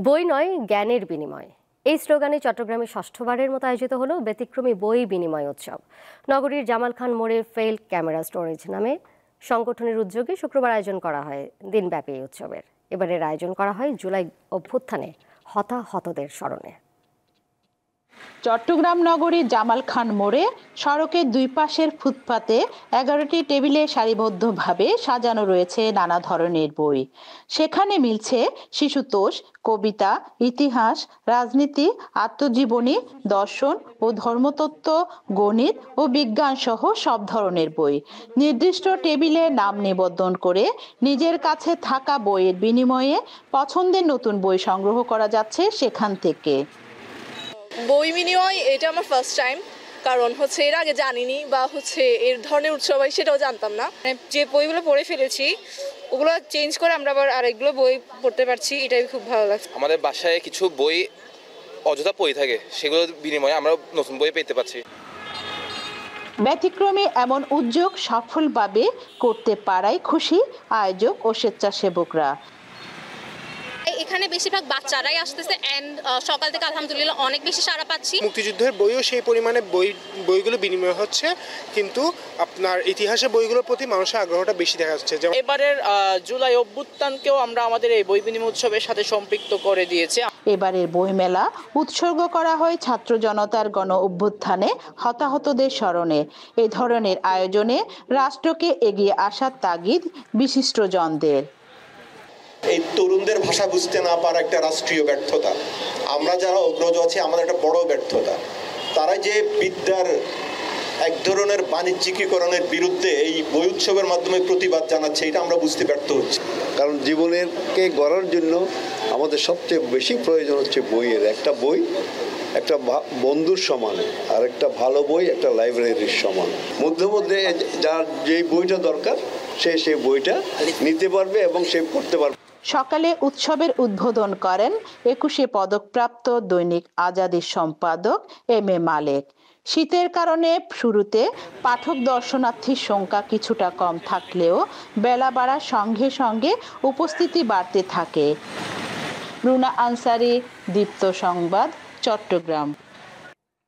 বই নয়, জ্ঞানের বিনিময়, এই স্লোগানে চট্টগ্রামে ষষ্ঠবারের মতো আয়োজিত হলো ব্যতিক্রমী বই বিনিময় উৎসব। নগরীর জামাল খান মোড়ে ফেইল ক্যামেরা স্টোরেজ নামে সংগঠনের উদ্যোগে শুক্রবার আয়োজন করা হয় দিনব্যাপী এই উৎসবের। এবারের আয়োজন করা হয় জুলাই অভ্যুত্থানে হতাহতদের স্মরণে। চট্টগ্রাম নগরীর জামাল খান মোড়ে সড়কের দুই পাশের ফুটপাতে 11টি টেবিলে সারিবদ্ধভাবে সাজানো রয়েছে নানা ধরনের বই। সেখানে মিলছে শিশুতোষ, কবিতা, ইতিহাস, রাজনীতি, আত্মজীবনী, দর্শন ও ধর্মতত্ত্ব, গণিত ও বিজ্ঞান সহ সব ধরনের বই। নির্দিষ্ট টেবিলে নাম নিবন্ধন করে নিজের কাছে থাকা বইয়ের বিনিময়ে পছন্দের নতুন বই সংগ্রহ করা যাচ্ছে সেখান থেকে। বই বিনিময় এটা আমার ফার্স্ট টাইম, কারণ এর আগে জানিনি বা এর ধরনের উৎসব হয় সেটাও জানতাম না। যে বইগুলো পড়ে ফেলেছি ওগুলো চেঞ্জ করে আমরা আবার আরেকগুলো বই পড়তে পারছি, এটাই খুব ভালো লাগছে। আমাদের বাসায় কিছু বই অযথা পড়ে থাকে, সেগুলোর বিনিময়ে আমরা নতুন বই পেতে পারছি। ব্যতিক্রমী এমন উদ্যোগ সফলভাবে করতে পারায় খুশি আয়োজক ও স্বেচ্ছাসেবকরা। এখানে বেশিরভাগ বাচ্চারাই আসতেছে এন্ড সকাল থেকে আলহামদুলিল্লাহ অনেক বেশি সাড়া পাচ্ছি। মুক্তিযুদ্ধের বইও সেই পরিমাণে বইগুলো বিনিময় হচ্ছে, কিন্তু আপনার ইতিহাসের বইগুলোর প্রতি মানুষের আগ্রহটা বেশি দেখা যাচ্ছে। এবারের জুলাই অভ্যুত্থানকেও আমরা আমাদের এই বই বিনিময় উৎসবের সাথে সম্পৃক্ত করে দিয়েছি। এবারের বইমেলা উৎসর্গ করা হয় ছাত্র জনতার গণ অভ্যুত্থানে হতাহতদের স্মরণে। এই ধরনের আয়োজনে রাষ্ট্রকে এগিয়ে আসার তাগিদ বিশিষ্টজনদের। এই তরুণদের ভাষা বুঝতে না পারা একটা রাষ্ট্রীয় ব্যর্থতা। আমরা যারা অগ্রজ আছি আমাদের একটা বড় ব্যর্থতা। তারা যে বিদ্যার এক ধরনের বাণিজ্যিকীকরণের বিরুদ্ধে এই বই উৎসবের মাধ্যমে প্রতিবাদ জানাচ্ছে, এটা আমরা বুঝতে ব্যর্থ হচ্ছি। কারণ জীবনেরকে গড়ার জন্য আমাদের সবচেয়ে বেশি প্রয়োজন হচ্ছে বইয়ের। একটা বই একটা বন্ধুর সমান, আর একটা ভালো বই একটা লাইব্রেরির সমান। মধ্যে মধ্যে যার যেই বইটা দরকার সে সেই বইটা নিতে পারবে এবং সে পড়তে পারবে। সকালে উৎসবের উদ্বোধন করেন 21শে পদকপ্রাপ্ত দৈনিক আজাদীর সম্পাদক এম.এ. মালেক। শীতের কারণে শুরুতে পাঠক দর্শনার্থীর সংখ্যা কিছুটা কম থাকলেও বেলা বাড়ার সঙ্গে সঙ্গে উপস্থিতি বাড়তে থাকে। রুনা আনসারি, দীপ্ত সংবাদ, চট্টগ্রাম।